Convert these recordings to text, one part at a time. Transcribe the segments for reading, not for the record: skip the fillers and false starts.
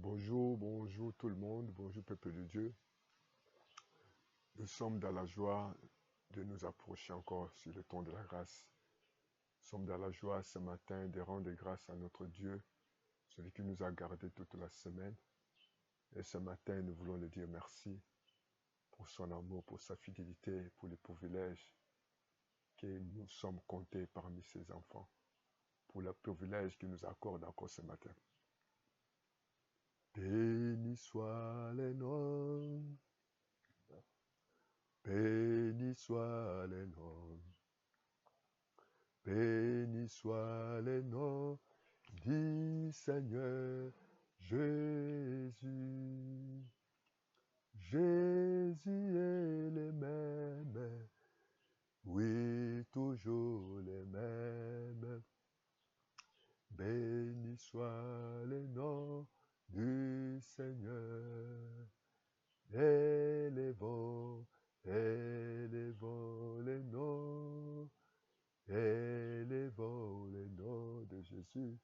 Bonjour, bonjour tout le monde, bonjour peuple de Dieu. Nous sommes dans la joie de nous approcher encore sur le ton de la grâce. Nous sommes dans la joie ce matin de rendre grâce à notre Dieu, celui qui nous a gardés toute la semaine. Et ce matin, nous voulons lui dire merci pour son amour, pour sa fidélité, pour les privilèges que nous sommes comptés parmi ses enfants, pour le privilège qu'il nous accorde encore ce matin. Béni soit les noms. Béni soit les noms, béni soit les noms du Seigneur Jésus. Jésus est le même, oui, toujours le même. Béni soit le nom du Seigneur. Élevons, élevons le nom. Élevons le nom de Jésus,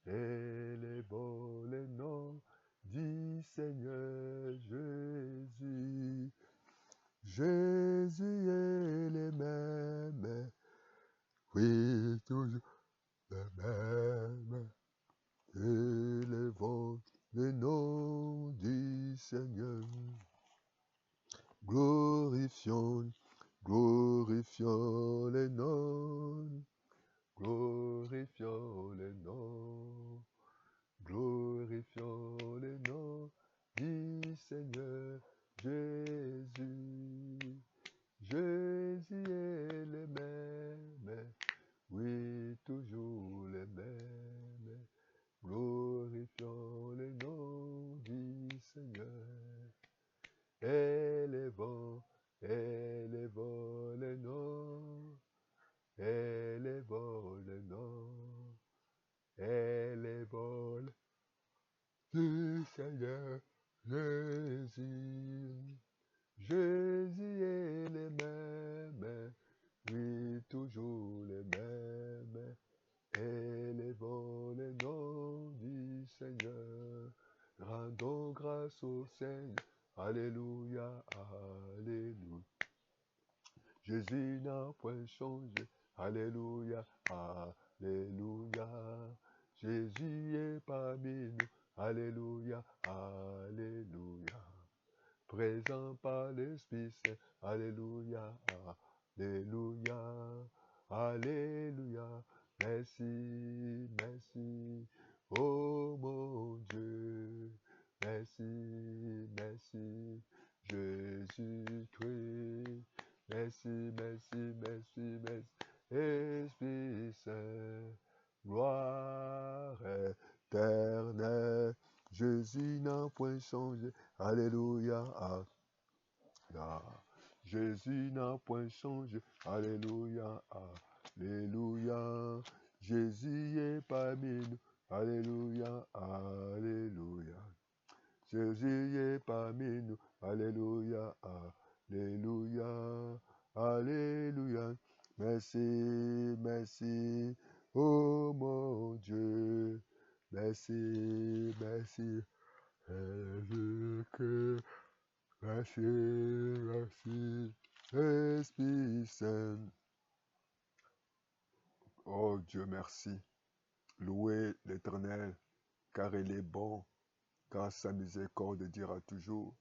élevons le nom du Seigneur Jésus. Jésus est le même, oui, toujours le même. Élevons le nom du Seigneur. Glorifions, glorifions le nom. Glorifions le nom, glorifions le nom du Seigneur Jésus. Jésus est le même, oui, toujours le même. Glorifions le nom du Seigneur. Élevons, élevons le nom. Élevons le nom, élevons le Seigneur Jésus. Jésus est le même, oui, toujours le même. Élevons le nom du Seigneur. Rendons grâce au Seigneur. Alléluia, alléluia. Jésus n'a point changé. Alléluia, alléluia. Jésus est parmi nous. Alléluia, alléluia. Présent par l'Esprit Saint. Alléluia, alléluia. Alléluia. Merci, merci. Oh mon Dieu. Merci, merci. Jésus-Christ. Merci, merci, merci, merci. Esprit Saint, gloire éternelle. Jésus n'a point changé. Alléluia. Jésus n'a point changé. Alléluia. Alléluia. Jésus est parmi nous. Alléluia. Alléluia. Jésus est parmi nous. Alléluia. Alléluia, alléluia, merci, merci, oh mon Dieu, merci, merci, Jésus-Christ, merci, merci, Esprit Saint. Oh Dieu, merci, louez l'Éternel, car il est bon, car sa miséricorde dira toujours.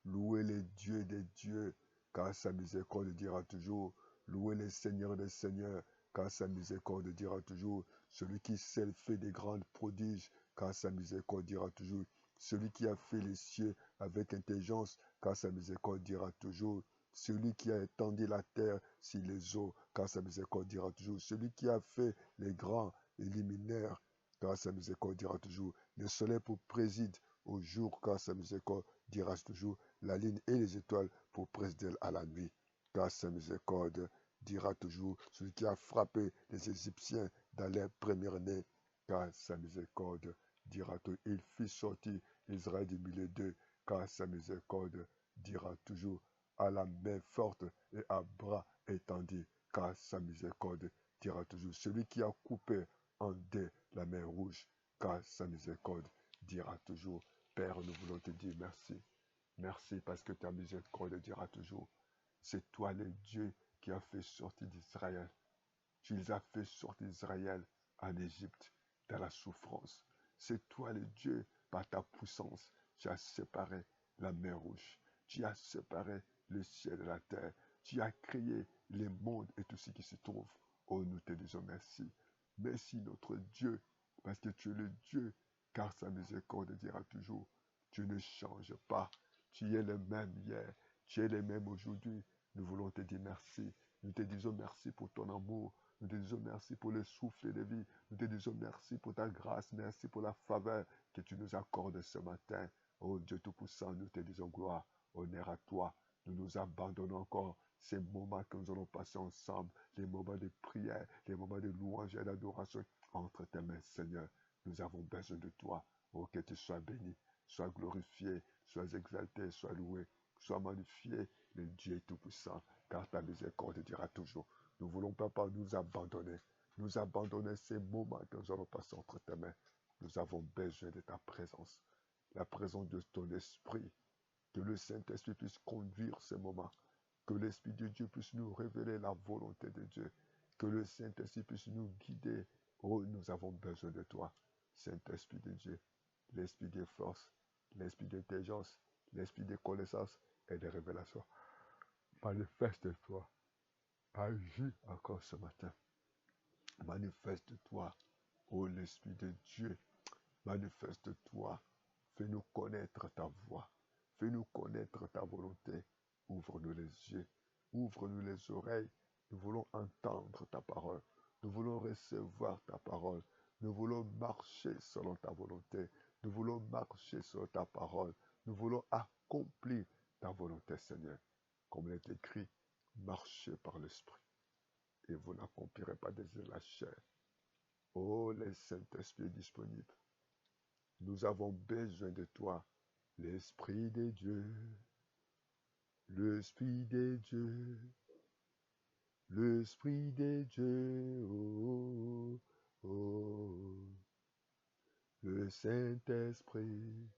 Louez les dieux des dieux, car sa miséricorde dira toujours. Louez les seigneurs des seigneurs, car sa miséricorde dira toujours. Celui qui seul fait des grands prodiges, car sa miséricorde dira toujours. Celui qui a fait les cieux avec intelligence, car sa miséricorde dira toujours. Celui qui a étendu la terre sur les eaux, car sa miséricorde dira toujours. Celui qui a fait les grands et luminaires, car sa miséricorde dira toujours. Le soleil pour préside au jour, car sa miséricorde dira toujours. La lune et les étoiles pour présider à la nuit, car sa miséricorde dira toujours. Celui qui a frappé les Égyptiens dans leur première année, car sa miséricorde dira toujours. Il fit sortir Israël du milieu d'eux, car sa miséricorde dira toujours. À la main forte et à bras étendus, car sa miséricorde dira toujours. Celui qui a coupé en deux la mer rouge, car sa miséricorde dira toujours. Père, nous voulons te dire merci. Merci parce que ta miséricorde dira toujours. C'est toi le Dieu qui a fait sortir d'Israël. Tu les as fait sortir d'Israël en Égypte, dans la souffrance. C'est toi le Dieu, par ta puissance, tu as séparé la mer Rouge. Tu as séparé le ciel de la terre. Tu as créé les mondes et tout ce qui se trouve. Oh, nous te disons merci. Merci notre Dieu, parce que tu es le Dieu, car sa miséricorde dira toujours. Tu ne changes pas. Tu es le même hier. Tu es le même aujourd'hui. Nous voulons te dire merci. Nous te disons merci pour ton amour. Nous te disons merci pour le souffle de vie. Nous te disons merci pour ta grâce. Merci pour la faveur que tu nous accordes ce matin. Oh Dieu Tout-Puissant, nous te disons gloire, honneur à toi. Nous nous abandonnons encore ces moments que nous allons passer ensemble, les moments de prière, les moments de louange et d'adoration entre tes mains, Seigneur. Nous avons besoin de toi. Oh, que tu sois béni, sois glorifié, sois exalté, sois loué, sois magnifié, le Dieu Tout-Puissant, car ta miséricorde dira toujours. Nous voulons, Papa, nous abandonner ces moments que nous allons passer entre tes mains. Nous avons besoin de ta présence, la présence de ton esprit, que le Saint-Esprit puisse conduire ces moments, que l'Esprit de Dieu puisse nous révéler la volonté de Dieu, que le Saint-Esprit puisse nous guider. Oh, nous avons besoin de toi, Saint-Esprit de Dieu, l'Esprit de force, l'Esprit d'intelligence, l'Esprit de connaissance et de révélation. Manifeste-toi. Agis encore ce matin. Manifeste-toi, ô l'Esprit de Dieu. Manifeste-toi. Fais-nous connaître ta voix. Fais-nous connaître ta volonté. Ouvre-nous les yeux. Ouvre-nous les oreilles. Nous voulons entendre ta parole. Nous voulons recevoir ta parole. Nous voulons marcher selon ta volonté. Nous voulons marcher sur ta parole. Nous voulons accomplir ta volonté, Seigneur. Comme il est écrit, marchez par l'Esprit et vous n'accomplirez pas des la chair. Oh, le Saint-Esprit est disponible. Nous avons besoin de toi, l'Esprit de Dieu, l'Esprit de Dieu, l'Esprit de Dieu, oh, oh, le Saint-Esprit,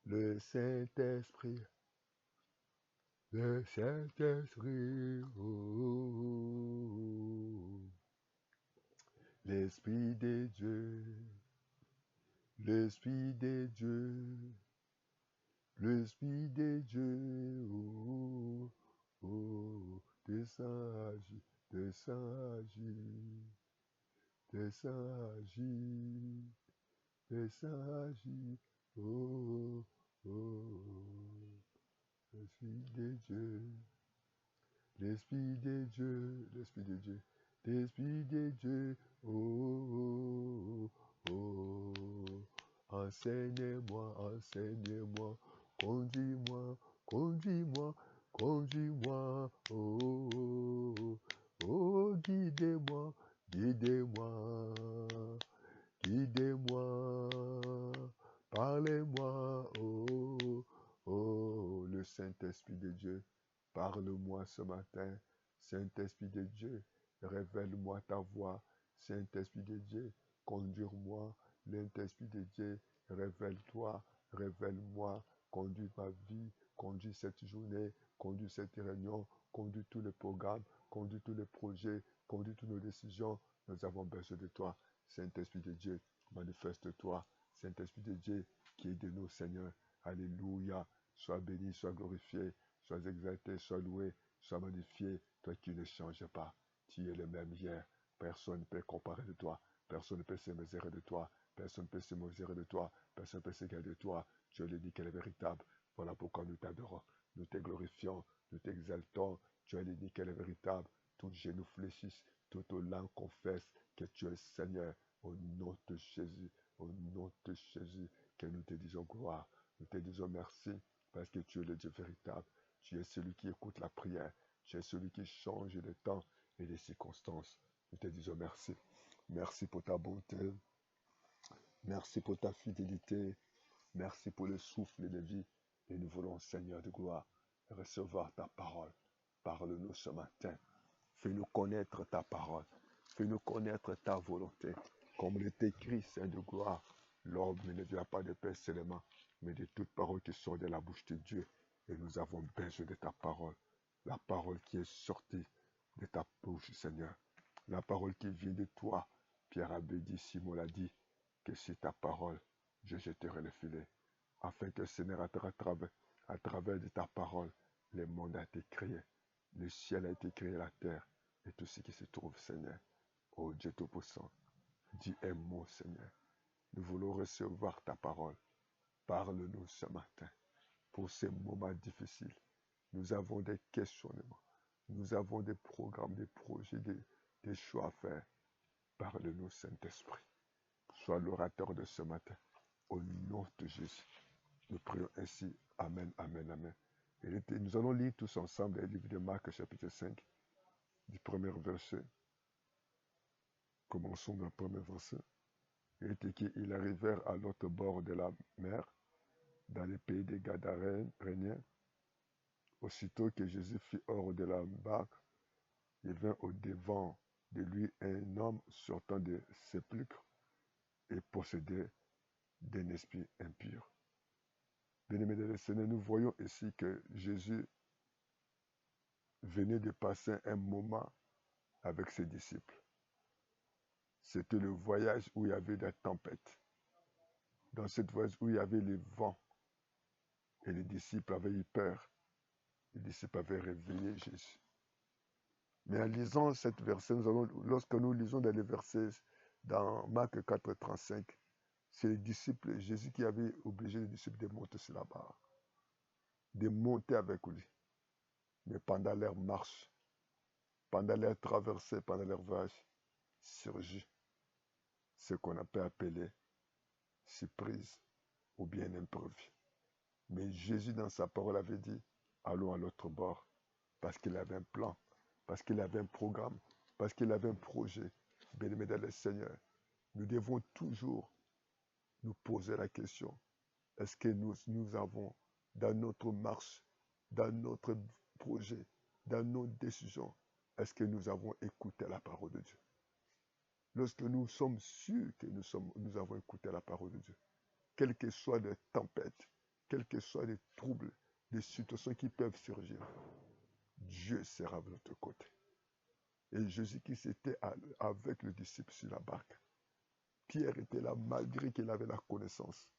le Saint-Esprit, le Saint-Esprit, oh, l'Esprit de Dieu, l'Esprit de Dieu, l'Esprit de Dieu, oh, oh, descends, agis, descends, agis, descends, agis, descends, agis, oh, oh, l'Esprit de Dieu, l'Esprit de Dieu, l'Esprit de Dieu, l'Esprit de Dieu, oh, oh, oh. Enseigne-moi, enseigne-moi, conduis-moi, conduis-moi, conduis-moi, oh, oh, oh, guidez-moi, guidez-moi, guidez-moi, parlez-moi, oh, oh, le Saint-Esprit de Dieu, parle-moi ce matin, Saint-Esprit de Dieu, révèle-moi ta voix, Saint-Esprit de Dieu, conduis-moi, Saint-Esprit de Dieu, révèle-toi, révèle-moi, conduis ma vie, conduis cette journée, conduis cette réunion, conduis tous les programmes, conduis tous les projets, conduis toutes nos décisions. Nous avons besoin de toi, Saint-Esprit de Dieu, manifeste-toi, Saint-Esprit de Dieu, qui est de nous, Seigneur. Alléluia, sois béni, sois glorifié, sois exalté, sois loué, sois magnifié, toi qui ne changes pas. Tu es le même hier, personne ne peut comparer de toi, personne ne peut se mesurer de toi, personne ne peut se mesurer de toi, personne ne peut s'égaler de toi. Tu es l'unique et le véritable. Voilà pourquoi nous t'adorons, nous te glorifions, nous t'exaltons. Tu es l'unique et le véritable. Tout genou fléchisse, toute langue confesse que tu es Seigneur. Au nom de Jésus, au nom de Jésus, que nous te disons gloire. Nous te disons merci parce que tu es le Dieu véritable. Tu es celui qui écoute la prière. Tu es celui qui change le temps et les circonstances. Nous te disons merci. Merci pour ta bonté. Merci pour ta fidélité. Merci pour le souffle de vie. Et nous voulons, Seigneur de gloire, recevoir ta parole. Parle-nous ce matin. Fais-nous connaître ta parole. Fais-nous connaître ta volonté. Comme il est écrit, Saint de gloire, L'homme ne vient pas de pain seulement, mais de toute parole qui sort de la bouche de Dieu. Et nous avons besoin de ta parole. La parole qui est sortie de ta bouche, Seigneur. La parole qui vient de toi. Pierre avait dit, Simon l'a dit, que c'est ta parole, je jetterai le filet. Afin que, Seigneur, à travers de ta parole, le monde a été créé. Le ciel a été créé, la terre, et tout ce qui se trouve, Seigneur. Oh Dieu Tout-Puissant, dis un mot, Seigneur. Nous voulons recevoir ta parole. Parle-nous ce matin. Pour ces moments difficiles, nous avons des questionnements. Nous avons des programmes, des projets, des choix à faire. Parle-nous, Saint-Esprit. Sois l'orateur de ce matin. Au nom de Jésus, nous prions ainsi. Amen, amen, amen. Et nous allons lire tous ensemble le livre de Marc, chapitre 5, du premier verset. Commençons dans le premier verset. Il était qu'ils arrivèrent à l'autre bord de la mer, dans le pays des Gadaréniens. Aussitôt que Jésus fut hors de la barque, il vint au-devant de lui un homme sortant des sépulcres et possédé d'un esprit impur. Bien-aimés dans le Seigneur, nous voyons ici que Jésus venait de passer un moment avec ses disciples. C'était le voyage où il y avait des tempêtes. Dans ce voyage où il y avait les vents, et les disciples avaient eu peur. Les disciples avaient réveillé Jésus. Mais en lisant cette verset, lorsque nous lisons dans les versets dans Marc 4, 35, c'est les disciples, Jésus qui avait obligé les disciples de monter sur la barre, de monter avec lui. Mais pendant leur marche, pendant leur traversée, pendant leur voyage, surgit ce qu'on peut appeler surprise ou bien imprévu. Mais Jésus, dans sa parole, avait dit, allons à l'autre bord, parce qu'il avait un plan, parce qu'il avait un programme, parce qu'il avait un projet. Bien-aimés dans le Seigneur, nous devons toujours nous poser la question, est-ce que nous avons dans notre marche, dans notre projet, dans nos décisions, est-ce que nous avons écouté la parole de Dieu? Lorsque nous sommes sûrs que nous avons écouté la parole de Dieu, quelles que soient les tempêtes, quels que soient les troubles, les situations qui peuvent surgir, Dieu sera de notre côté. Et Jésus qui était avec le disciple sur la barque, Pierre était là malgré qu'il avait la connaissance,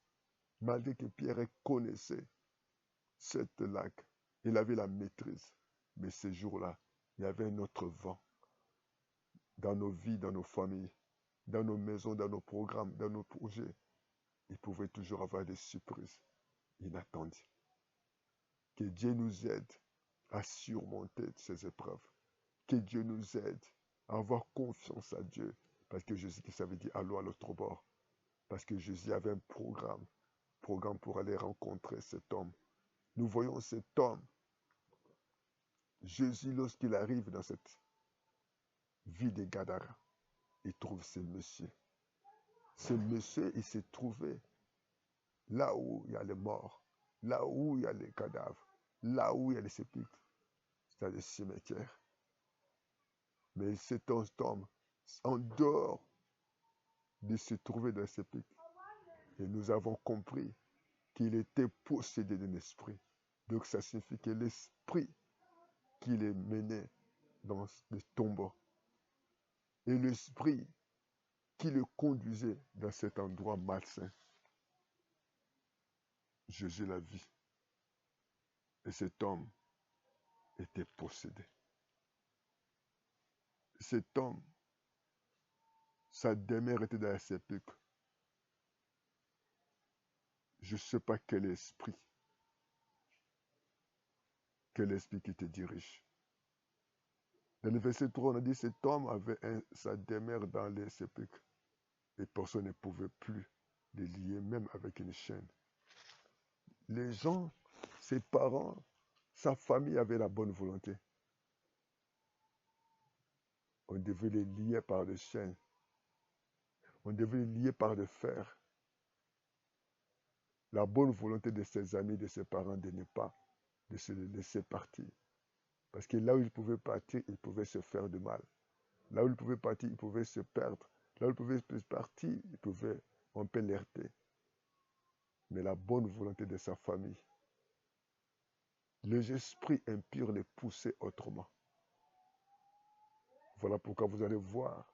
malgré que Pierre connaissait cette lac, il avait la maîtrise. Mais ces jours-là, il y avait un autre vent dans nos vies, dans nos familles, dans nos maisons, dans nos programmes, dans nos projets. Il pouvait toujours avoir des surprises inattendues. Que Dieu nous aide à surmonter ces épreuves. Que Dieu nous aide à avoir confiance à Dieu. Parce que Jésus-Christ avait dit, allons à l'autre bord. Parce que Jésus avait un programme pour aller rencontrer cet homme. Nous voyons cet homme, Jésus, lorsqu'il arrive dans cette ville de Gadara, il trouve ce monsieur. Ce monsieur, il s'est trouvé là où il y a les morts, là où il y a les cadavres, là où il y a les sépulcres, c'est-à-dire les cimetières. Mais cet homme, en dehors de se trouver dans les sépulcres, et nous avons compris qu'il était possédé d'un esprit. Donc ça signifie que l'esprit qui les menait dans les tombeaux et l'esprit qui le conduisait dans cet endroit malsain, Jésus l'a vu. Et cet homme était possédé. Cet homme, sa demeure était dans les sépulcres. Je ne sais pas quel esprit qui te dirige. Dans le verset 3, on a dit que cet homme avait sa demeure dans les sépulcres. Et personne ne pouvait plus les lier, même avec une chaîne. Les gens, ses parents, sa famille avait la bonne volonté. On devait les lier par des chaînes. On devait les lier par des fers. La bonne volonté de ses amis, de ses parents, de ne pas de se laisser partir. Parce que là où il pouvait partir, il pouvait se faire du mal. Là où il pouvait partir, il pouvait se perdre. Là où il pouvait partir, on peut l'heurter, mais la bonne volonté de sa famille, les esprits impurs les poussaient autrement. Voilà pourquoi vous allez voir,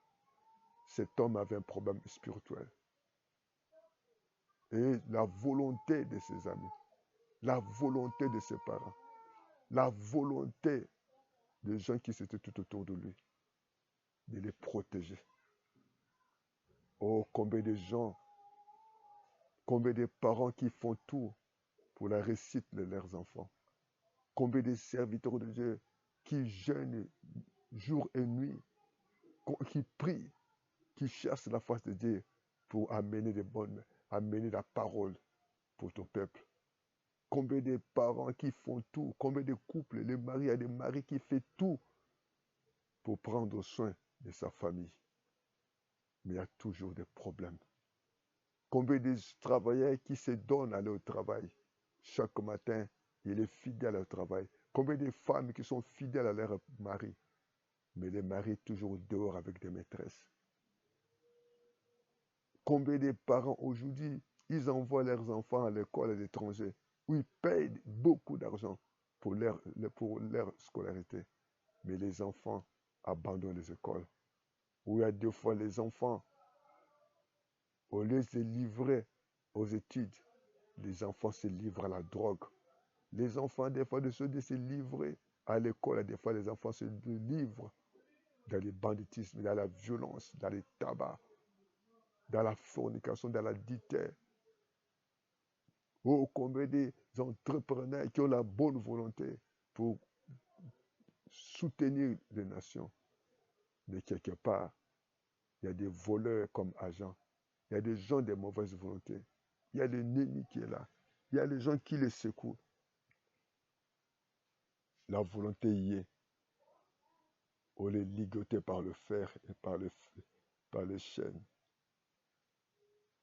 cet homme avait un problème spirituel. Et la volonté de ses amis, la volonté de ses parents, la volonté des gens qui étaient tout autour de lui, de les protéger. Oh, combien de gens, combien de parents qui font tout pour la réussite de leurs enfants. Combien de serviteurs de Dieu qui jeûnent jour et nuit, qui prient, qui cherchent la face de Dieu pour amener la parole pour ton peuple. Combien de parents qui font tout, combien de couples, les maris, il y a des maris qui font tout pour prendre soin de sa famille. Mais il y a toujours des problèmes. Combien de travailleurs qui se donnent à aller au travail chaque matin, il est fidèle au travail. Combien de femmes qui sont fidèles à leur mari, mais les maris toujours dehors avec des maîtresses. Combien de parents aujourd'hui, ils envoient leurs enfants à l'école à l'étranger, où ils payent beaucoup d'argent pour leur scolarité. Mais les enfants abandonnent les écoles. Où il y a des fois les enfants, au lieu de se livrer aux études, les enfants se livrent à la drogue. Les enfants, des fois, de se livrer à l'école, des fois, les enfants se livrent dans le banditisme, dans la violence, dans le tabac, dans la fornication, dans la dité. Oh, combien des entrepreneurs qui ont la bonne volonté pour soutenir les nations. Mais quelque part, il y a des voleurs comme agents. Il y a des gens de mauvaise volonté. Il y a l'ennemi qui est là. Il y a les gens qui les secouent. La volonté y est. On les ligoter par le fer et par les chaînes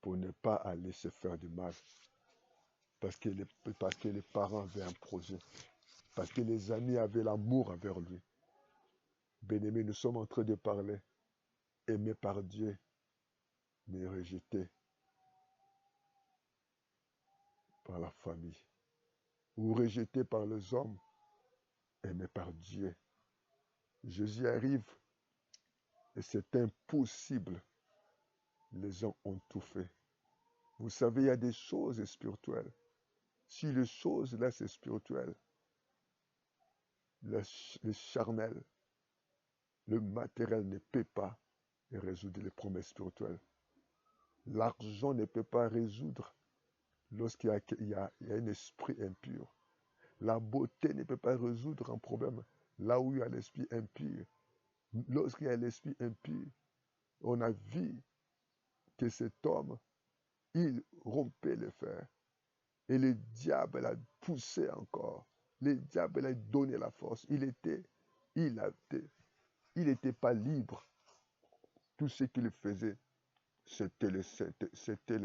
pour ne pas aller se faire du mal. Parce que les parents avaient un projet. Parce que les amis avaient l'amour envers lui. Bien-aimés, nous sommes en train de parler. Aimé par Dieu, mais rejeté par la famille. Ou rejeté par les hommes, aimé par Dieu. Jésus arrive et c'est impossible. Les gens ont tout fait. Vous savez, il y a des choses spirituelles. Si les choses là, c'est spirituel, le charnel, le matériel ne peut pas résoudre les problèmes spirituels. L'argent ne peut pas résoudre lorsqu'il y a un esprit impur. La beauté ne peut pas résoudre un problème là où il y a l'esprit impur. Lorsqu'il y a l'esprit impur, on a vu que cet homme, il rompait le fer. Et le diable a poussé encore. Le diable a donné la force. Il n'était pas libre. Tout ce qu'il faisait, c'était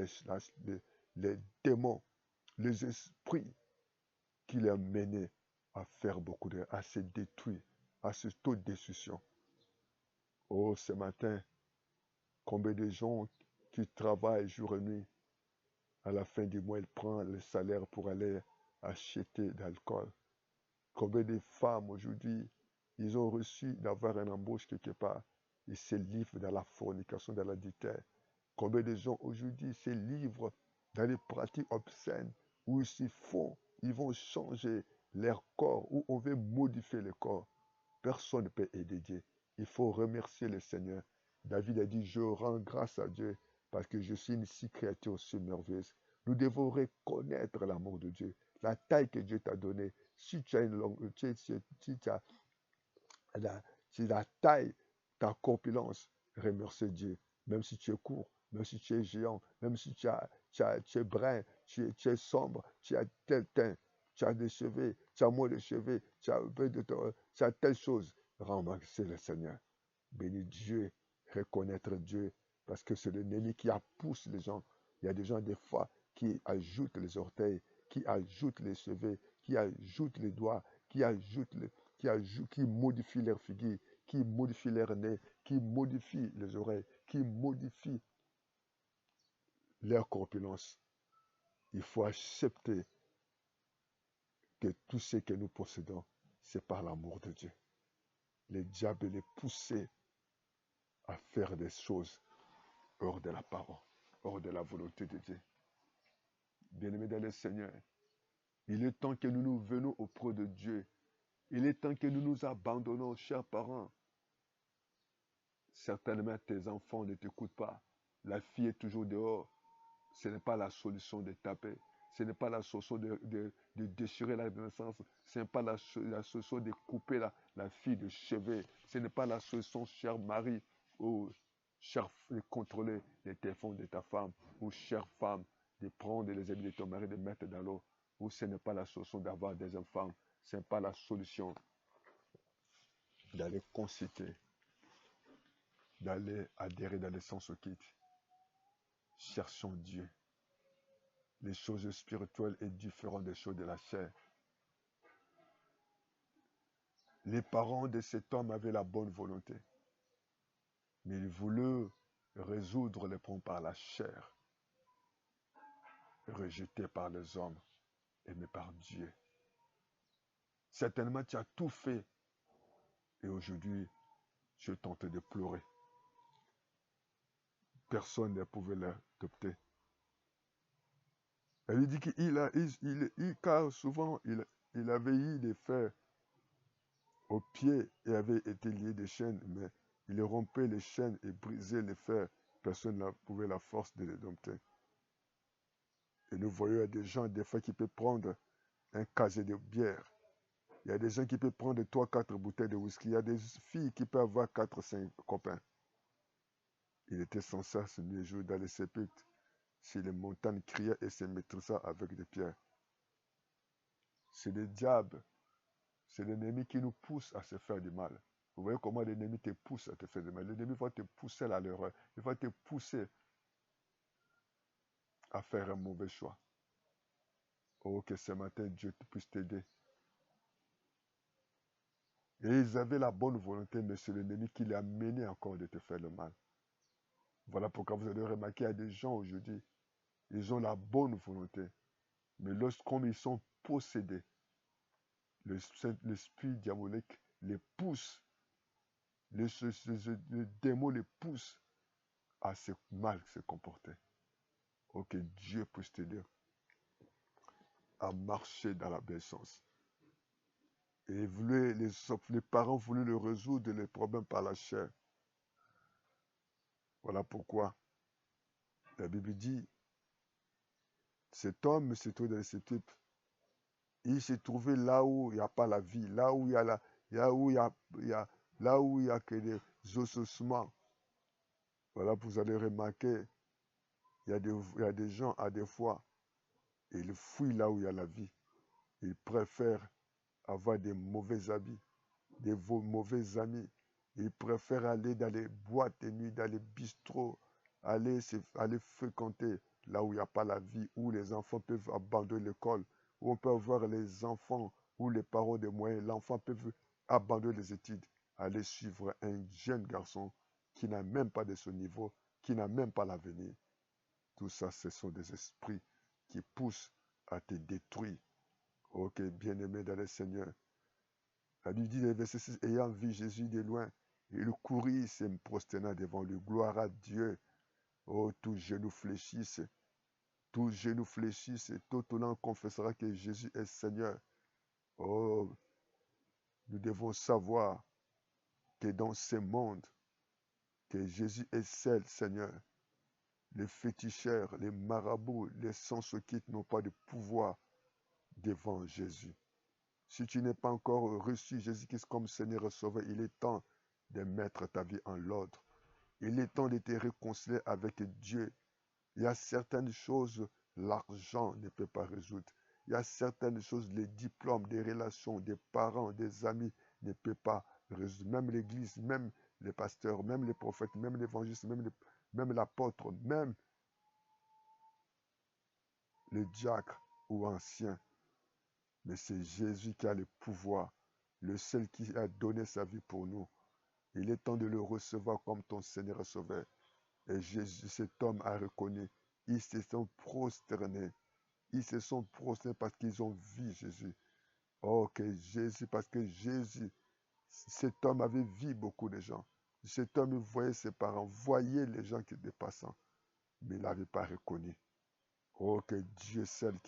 les démons, les esprits qui l'ont mené à faire beaucoup à se détruire, à s'auto-destruction. Oh, ce matin, combien de gens qui travaillent jour et nuit, à la fin du mois, ils prennent le salaire pour aller acheter de l'alcool. Combien de femmes aujourd'hui, ils ont reçu d'avoir une embauche quelque part, ils se livrent dans la fornication, dans l'adultère. Combien de gens aujourd'hui se livrent dans les pratiques obscènes où ils vont changer leur corps, où on veut modifier le corps. Personne ne peut aider Dieu. Il faut remercier le Seigneur. David a dit, je rends grâce à Dieu parce que je suis une si créature aussi merveilleuse. Nous devons reconnaître l'amour de Dieu, la taille que Dieu t'a donnée. Si tu as une longue, si tu as la taille, ta corpulence, remercie Dieu. Même si tu es court, même si tu es géant, même si tu es brun, tu es sombre, tu as tel teint, tu as des cheveux, tu as moins de cheveux, tu as telle chose. Remercie le Seigneur. Bénis Dieu, reconnaître Dieu, parce que c'est l'ennemi qui pousse les gens. Il y a des gens, des fois, qui ajoutent les orteils, qui ajoutent les cheveux, qui ajoutent les doigts, qui modifient leur figure, qui modifient leur nez, qui modifient les oreilles, qui modifient leur corpulence. Il faut accepter que tout ce que nous possédons, c'est par l'amour de Dieu. Le diable les poussait à faire des choses hors de la parole, hors de la volonté de Dieu. Bien-aimés dans le Seigneur, il est temps que nous nous venons auprès de Dieu. Il est temps que nous nous abandonnons, chers parents. Certainement, tes enfants ne t'écoutent pas. La fille est toujours dehors. Ce n'est pas la solution de taper. Ce n'est pas la solution de déchirer la naissance. Ce n'est pas la solution de couper la fille de cheveux. Ce n'est pas la solution, cher mari, ou cher, de contrôler les téléphones de ta femme, ou chère femme, de prendre les habits de ton mari, de mettre dans l'eau. Ou ce n'est pas la solution d'avoir des enfants. Ce n'est pas la solution d'aller consulter, d'aller adhérer dans le sens au kit. Cherchons Dieu. Les choses spirituelles est différentes des choses de la chair. Les parents de cet homme avaient la bonne volonté, mais ils voulaient résoudre les problèmes par la chair, rejetés par les hommes, aimés par Dieu. Certainement, tu as tout fait, et aujourd'hui, tu es tenté de pleurer. Personne ne pouvait l'adopter. Elle dit car souvent, il avait eu des fers aux pieds et avait été lié des chaînes, mais il rompait les chaînes et brisait les fers. Personne n'a trouvé la force de les dompter. Et nous voyons des gens, des fois, qui peuvent prendre un casier de bière. Il y a des gens qui peuvent prendre 3-4 bouteilles de whisky. Il y a des filles qui peuvent avoir 4-5 copains. Il était sans ça ce nuit jour dans les sépulcres. Si les montagnes criaient et se maîtrisa avec des pierres. C'est le diable. C'est l'ennemi qui nous pousse à se faire du mal. Vous voyez comment l'ennemi te pousse à te faire du mal. L'ennemi va te pousser à l'erreur. Il va te pousser à faire un mauvais choix. Oh, que ce matin, Dieu puisse t'aider. Et ils avaient la bonne volonté, mais c'est l'ennemi qui les a menés encore de te faire le mal. Voilà pourquoi vous allez remarquer, il y a des gens aujourd'hui, ils ont la bonne volonté, mais lorsqu'ils sont possédés, l'esprit diabolique les pousse, le démon les pousse à se mal se comporter. Oh, que Dieu puisse t'aider à marcher dans la obéissance. Et les parents voulaient le résoudre les problèmes par la chair. Voilà pourquoi la Bible dit, cet homme se trouve dans ce type. Il s'est trouvé là où il n'y a pas la vie, là où il y a là où il y a que des ossements. Voilà, vous allez remarquer, il y a des gens, à des fois, ils fuient là où il y a la vie. Ils préfèrent avoir des mauvais habits, des mauvais amis. Ils préfèrent aller dans les boîtes de nuit, dans les bistrots, aller fréquenter là où il n'y a pas la vie, où les enfants peuvent abandonner l'école, où on peut avoir les enfants, où les parents des moyens, l'enfant peut abandonner les études, aller suivre un jeune garçon qui n'a même pas de ce niveau, qui n'a même pas l'avenir. Tout ça, ce sont des esprits qui poussent à te détruire. Ok, bien-aimé dans le Seigneur. La Bible dit, verset 6, ayant vu Jésus de loin, il courut, se prosterna devant lui. Gloire à Dieu. Oh, tous genoux fléchissent. Tous genoux fléchissent et tout le monde confessera que Jésus est Seigneur. Oh, nous devons savoir que dans ce monde, que Jésus est seul Seigneur. Les féticheurs, les marabouts, les sans-quittes n'ont pas de pouvoir devant Jésus. Si tu n'es pas encore reçu Jésus-Christ comme Seigneur et Sauveur, il est temps de mettre ta vie en l'ordre. Il est temps de te réconcilier avec Dieu. Il y a certaines choses, l'argent ne peut pas résoudre. Il y a certaines choses, les diplômes, des relations, des parents, des amis ne peuvent pas résoudre. Même l'Église, même les pasteurs, même les prophètes, même l'évangéliste, même l'apôtre, même le diacre ou ancien. Mais c'est Jésus qui a le pouvoir, le seul qui a donné sa vie pour nous. Il est temps de le recevoir comme ton Seigneur et Sauveur. Et Jésus, cet homme a reconnu Ils se sont prosternés. Ils se sont prosternés parce qu'ils ont vu Jésus. Oh, que Jésus, parce que Jésus, cet homme avait vu beaucoup de gens. Cet homme voyait ses parents, voyait les gens qui étaient passants, mais il n'avait pas reconnu. Oh, que Dieu seul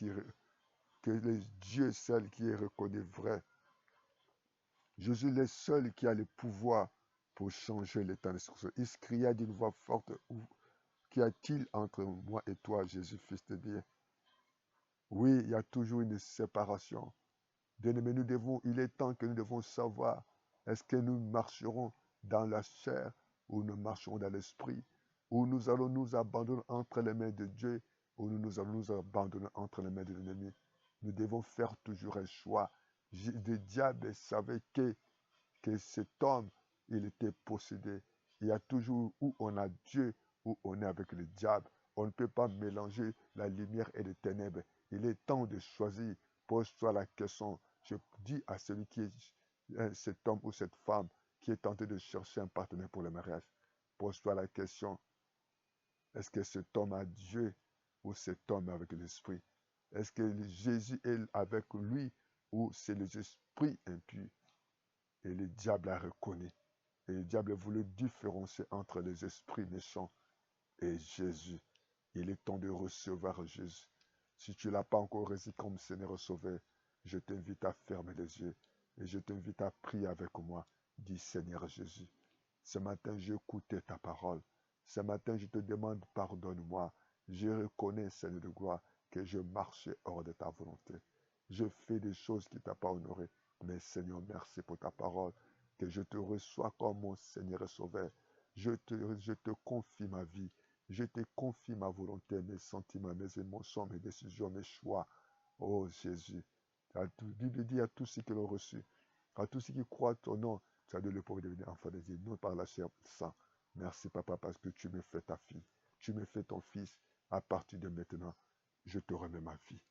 que le Dieu seul qui est reconnu vrai. Jésus est le seul qui a le pouvoir pour changer l'état des choses. Il cria d'une voix forte, qu'y a-t-il entre moi et toi, Jésus, fils de Dieu? Oui, il y a toujours une séparation. Bien-aimés, il est temps que nous devons savoir, est-ce que nous marcherons dans la chair ou nous marcherons dans l'esprit, ou nous allons nous abandonner entre les mains de Dieu, ou nous allons nous abandonner entre les mains de l'ennemi. Nous devons faire toujours un choix. Le diable savait que cet homme, il était possédé. Il y a toujours où on a Dieu, où on est avec le diable. On ne peut pas mélanger la lumière et les ténèbres. Il est temps de choisir. Pose-toi la question. Je dis à celui qui est cet homme ou cette femme qui est tenté de chercher un partenaire pour le mariage. Pose-toi la question. Est-ce que cet homme a Dieu ou cet homme avec l'esprit? Est-ce que Jésus est avec lui ou c'est les esprits impurs? Et le diable a reconnu. Et le diable voulait différencier entre les esprits méchants et Jésus. Il est temps de recevoir Jésus. Si tu ne l'as pas encore reçu comme Seigneur et Sauveur, je t'invite à fermer les yeux et je t'invite à prier avec moi. Dis Seigneur Jésus, ce matin j'ai écouté ta parole. Ce matin je te demande pardonne-moi. Je reconnais, Seigneur de gloire, que je marchais hors de ta volonté. Je fais des choses qui ne t'ont pas honoré. Mais Seigneur, merci pour ta parole. Que je te reçois comme mon Seigneur et Sauveur. Je te confie ma vie. Je te confie ma volonté, mes sentiments, mes émotions, mes décisions, mes choix. Oh Jésus, la Bible dit à tous ceux qui l'ont reçu, à tous ceux qui croient ton nom, tu as de le pouvoir devenir enfant de Dieu, non par la chair sang. Merci papa parce que tu me fais ta fille, tu me fais ton fils. À partir de maintenant, je te remets ma vie.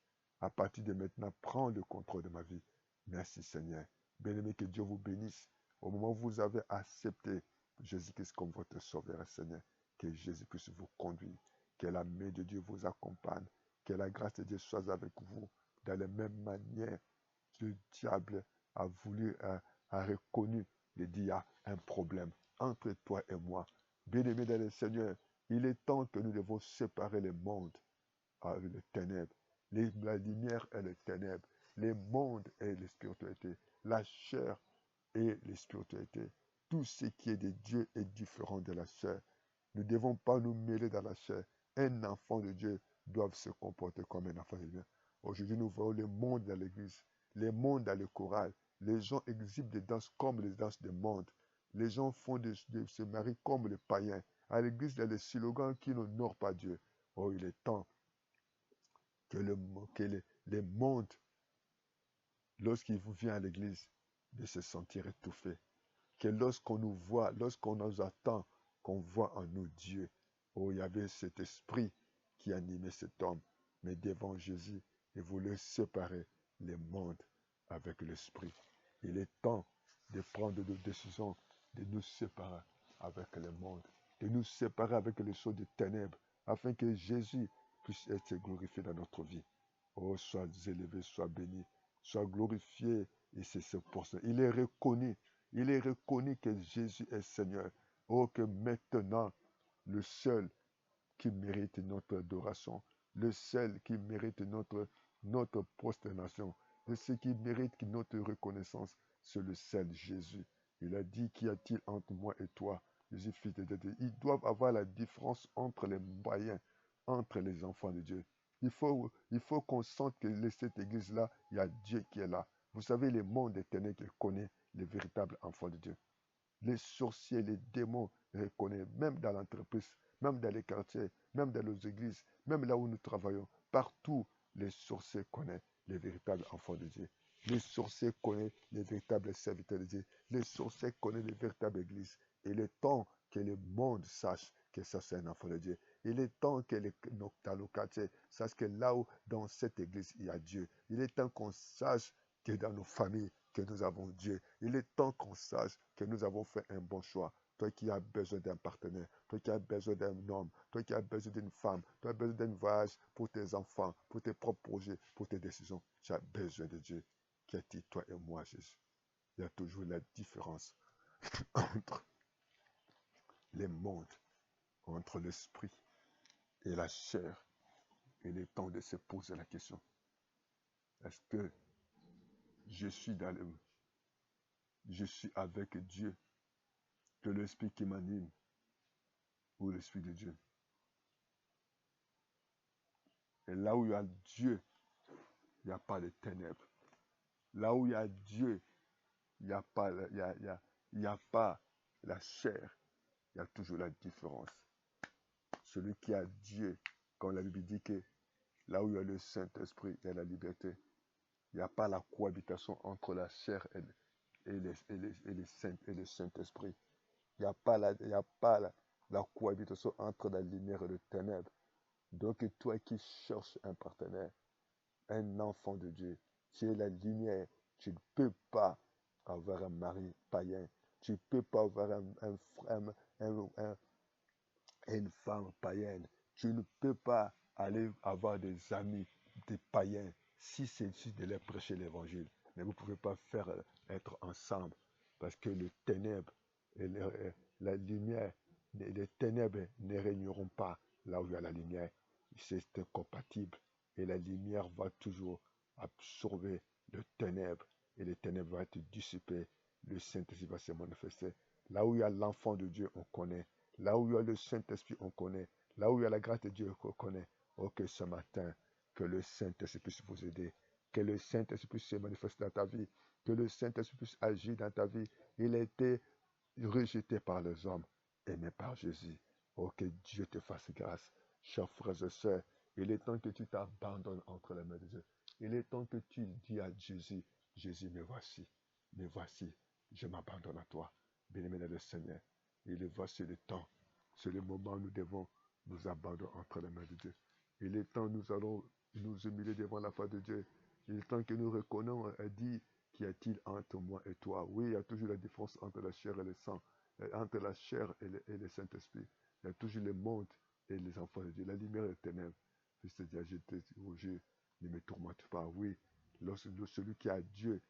À partir de maintenant, prends le contrôle de ma vie. Merci Seigneur. Bien-aimé, que Dieu vous bénisse. Au moment où vous avez accepté Jésus-Christ comme votre sauveur et Seigneur, que Jésus puisse vous conduire, que la main de Dieu vous accompagne, que la grâce de Dieu soit avec vous. De la même manière, le diable a voulu, a reconnu, il dit, il y a un problème entre toi et moi. Bien-aimé dans le Seigneur, il est temps que nous devons séparer le monde avec les ténèbres, la lumière et les ténèbres, les mondes et les spiritualités, la chair et les spiritualités. Tout ce qui est de Dieu est différent de la chair. Nous ne devons pas nous mêler dans la chair. Un enfant de Dieu doit se comporter comme un enfant de Dieu. Aujourd'hui, nous voyons le monde dans l'église, les mondes dans le choral. Les gens exhibent des danses comme les danses des mondes. Les gens se marient comme les païens. À l'église, il y a des slogans qui n'honorent pas Dieu. Oh, il est temps que, les mondes, lorsqu'ils viennent à l'église, de se sentir étouffés. Que lorsqu'on nous voit, lorsqu'on nous attend, qu'on voit en nous Dieu. Oh, il y avait cet esprit qui animait cet homme. Mais devant Jésus, il voulait séparer les mondes avec l'esprit. Il est temps de prendre des décisions, de nous séparer avec le monde, de nous séparer avec les choses de ténèbres, afin que Jésus puisse être glorifié dans notre vie. Oh, sois élevé, sois béni, sois glorifié. Et c'est pour ça. Il est reconnu que Jésus est Seigneur. Oh, que maintenant, le seul qui mérite notre adoration, le seul qui mérite notre prosternation, le seul qui mérite notre reconnaissance, c'est le seul Jésus. Il a dit, qu'y a-t-il entre moi et toi, Jésus, fils de Dieu? Ils doivent avoir la différence entre les païens, entre les enfants de Dieu. Il faut qu'on sente que cette église-là, il y a Dieu qui est là. Vous savez, le monde des ténèbres connaît les véritables enfants de Dieu. Les sorciers, les démons reconnaissent, même dans l'entreprise, même dans les quartiers, même dans nos églises, même là où nous travaillons. Partout, les sorciers connaissent les véritables enfants de Dieu. Les sorciers connaissent les véritables serviteurs de Dieu. Les sorciers connaissent les véritables églises. Il est temps que le monde sache que ça c'est un enfant de Dieu. Il est temps que dans nos quartiers sachent que là où, dans cette église, il y a Dieu. Il est temps qu'on sache que dans nos familles, que nous avons Dieu. Il est temps qu'on sache que nous avons fait un bon choix. toi qui as besoin d'un partenaire, toi qui as besoin d'un homme, toi qui as besoin d'une femme, toi qui as besoin d'un voyage pour tes enfants, pour tes propres projets, pour tes décisions, tu as besoin de Dieu qui a dit toi et moi, Jésus. Il y a toujours la différence entre les mondes, entre l'esprit et la chair. Il est temps de se poser la question. Est-ce que je suis avec Dieu, que l'esprit qui m'anime, ou l'esprit de Dieu? Et là où il y a Dieu, il n'y a pas de ténèbres. Là où il y a Dieu, il n'y a pas, il y a pas la chair. Il y a toujours la différence. Celui qui a Dieu, quand la Bible dit que là où il y a le Saint-Esprit, il y a la liberté. Il n'y a pas la cohabitation entre la chair et le Saint-Esprit. Il n'y a pas, la cohabitation entre la lumière et le ténèbre. Donc toi qui cherches un partenaire, un enfant de Dieu, tu es la lumière. Tu ne peux pas avoir un mari païen. Tu ne peux pas avoir une femme païenne. Tu ne peux pas aller avoir des amis, des païens, si c'est juste de leur prêcher l'évangile. Mais vous ne pouvez pas faire être ensemble parce que le ténèbre et la lumière, les ténèbres ne régneront pas là où il y a la lumière. C'est incompatible et la lumière va toujours absorber le ténèbre et les ténèbres vont être dissipées. Le Saint-Esprit va se manifester. Là où il y a l'enfant de Dieu, on connaît. Là où il y a le Saint-Esprit, on connaît. Là où il y a la grâce de Dieu, on connaît. Oh, que ce matin, que le Saint-Esprit puisse vous aider. Que le Saint-Esprit puisse se manifester dans ta vie. Que le Saint-Esprit puisse agir dans ta vie. Il a été rejeté par les hommes, aimé par Jésus. Oh, que Dieu te fasse grâce. Chers frères et sœurs, il est temps que tu t'abandonnes entre les mains de Dieu. Il est temps que tu dis à Jésus, Jésus, me voici, je m'abandonne à toi. Bien-aimé le Seigneur. Il est voici le temps. C'est le moment où nous devons nous abandonner entre les mains de Dieu. Il est temps, nous allons nous humilier devant la face de Dieu. Il est temps que nous reconnons et dit, qu'y a-t-il entre moi et toi? Oui, il y a toujours la différence entre la chair et le sang, entre la chair et le Saint-Esprit. Il y a toujours le monde et les enfants de Dieu, la lumière et les ténèbres. Fils de Dieu, je te dis, ne me tourmente pas. Oui, lorsque celui qui a Dieu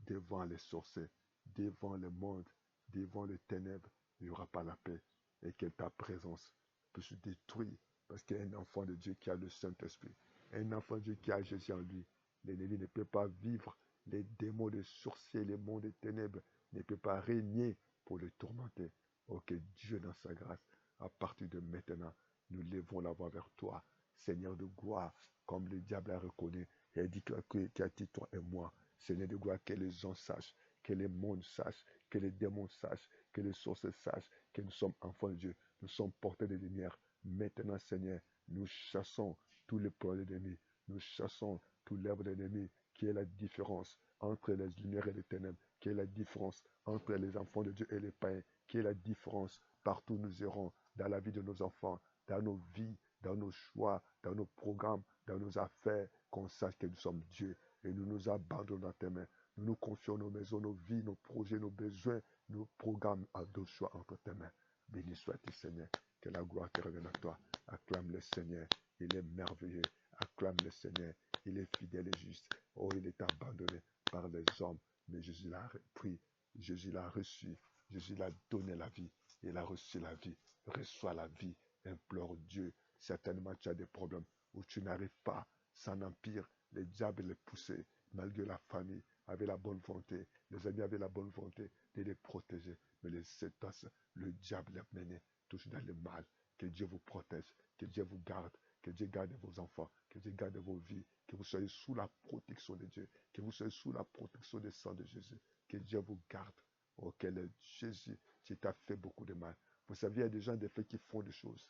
devant les sorciers, devant le monde, devant les ténèbres, il n'y aura pas la paix. Et que ta présence peut se détruire. Parce qu'il y a un enfant de Dieu qui a le Saint-Esprit. Un enfant de Dieu qui a Jésus en lui. L'ennemi ne peut pas vivre. Les démons, les sorciers, les mondes des ténèbres ne peuvent pas régner pour le tourmenter. Oh, que Dieu dans sa grâce, à partir de maintenant, nous levons la voix vers toi, Seigneur de gloire, comme le diable a reconnu et a dit qu'il a dit toi et moi, Seigneur de gloire, que les gens sachent, que les mondes sachent, que les démons sachent, que les sorciers sachent que nous sommes enfants de Dieu, nous sommes portés de lumière. Maintenant, Seigneur, nous chassons tous les plans de l'ennemi, nous chassons tout l'œuvre de l'ennemi, qui est la différence entre les lumières et les ténèbres, qui est la différence entre les enfants de Dieu et les païens, qui est la différence partout où nous irons, dans la vie de nos enfants, dans nos vies, dans nos choix, dans nos programmes, dans nos affaires, qu'on sache que nous sommes Dieu et nous nous abandonnons dans tes mains. Nous nous confions nos maisons, nos vies, nos projets, nos besoins, nos programmes à nos choix entre tes mains. Béni sois-tu, Seigneur. Que la gloire te revienne à toi. Acclame le Seigneur. Il est merveilleux. Acclame le Seigneur. Il est fidèle et juste. Oh, il est abandonné par les hommes. Mais Jésus l'a pris. Jésus l'a reçu. Jésus l'a donné la vie. Il a reçu la vie. Reçois la vie. Implore Dieu. Certainement, tu as des problèmes où tu n'arrives pas. Ça n'empire. Les diables les poussaient, malgré la famille avait la bonne volonté. Les amis avaient la bonne volonté de les protéger. Mais les Satan, le diable les mené toujours dans le mal. Que Dieu vous protège. Que Dieu vous garde. Que Dieu garde vos enfants. Que Dieu garde vos vies. Que vous soyez sous la protection de Dieu. Que vous soyez sous la protection du sang de Jésus. Que Dieu vous garde. Oh, quel Jésus qui t'a fait beaucoup de mal. Vous savez, il y a des gens des faits qui font des choses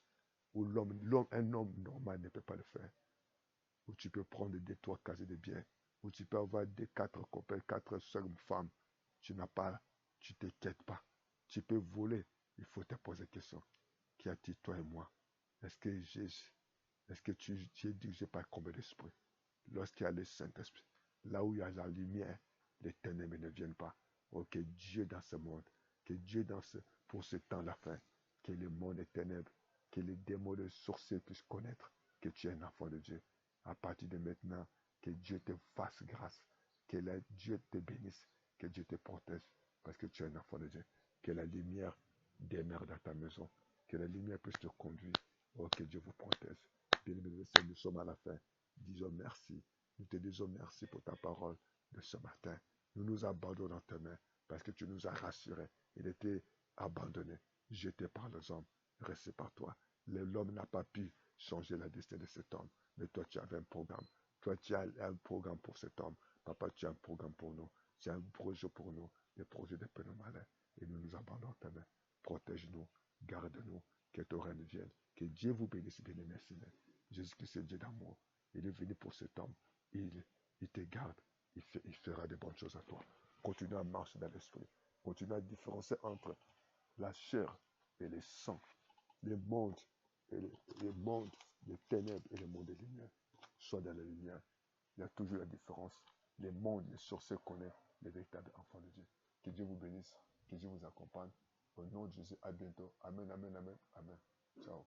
où un homme normal ne peut pas le faire. Où tu peux prendre des trois cases de biens. Où tu peux avoir des quatre copains, quatre sœurs femmes. Tu n'as pas, tu ne t'inquiètes pas. Tu peux voler. Il faut te poser la question. Qui a-t-il, toi et moi? Est-ce que Jésus, est-ce que tu es dirigé par combien d'esprit? Lorsqu'il y a le Saint-Esprit, là où il y a la lumière, les ténèbres ne viennent pas. Oh, que Dieu dans ce monde, que Dieu pour ce temps de la fin, que le monde des ténèbres, que les démons de sorciers puissent connaître que tu es un enfant de Dieu. À partir de maintenant, que Dieu te fasse grâce, que Dieu te bénisse, que Dieu te protège, parce que tu es un enfant de Dieu. Que la lumière demeure dans ta maison, que la lumière puisse te conduire. Oh, que Dieu vous protège. Bien-aimés, nous sommes à la fin. Disons merci. Nous te disons merci pour ta parole de ce matin. Nous nous abandonnons dans tes mains parce que tu nous as rassurés. Il était abandonné, jeté par les hommes, resté par toi. L'homme n'a pas pu changer la destinée de cet homme. Mais toi, tu avais un programme. Toi, tu as un programme pour cet homme. Papa, tu as un programme pour nous. Tu as un projet pour nous, des projets de peine malin. Et nous nous abandonnons dans ta main. Protège-nous, garde-nous, que ton règne vienne. Que Dieu vous bénisse, bien-aimés. Jésus-Christ est Dieu d'amour. Il est venu pour cet homme. Il te garde. Il fera de bonnes choses à toi. Continue à marcher dans l'esprit. Continue à différencier entre la chair et le sang, le monde et le monde des ténèbres et le monde des lumières. Sois dans la lumière. Il y a toujours la différence. Le monde, les sorciers connaissent les véritables enfants de Dieu. Que Dieu vous bénisse, que Dieu vous accompagne. Au nom de Jésus, à bientôt. Amen, amen, amen, amen. Ciao.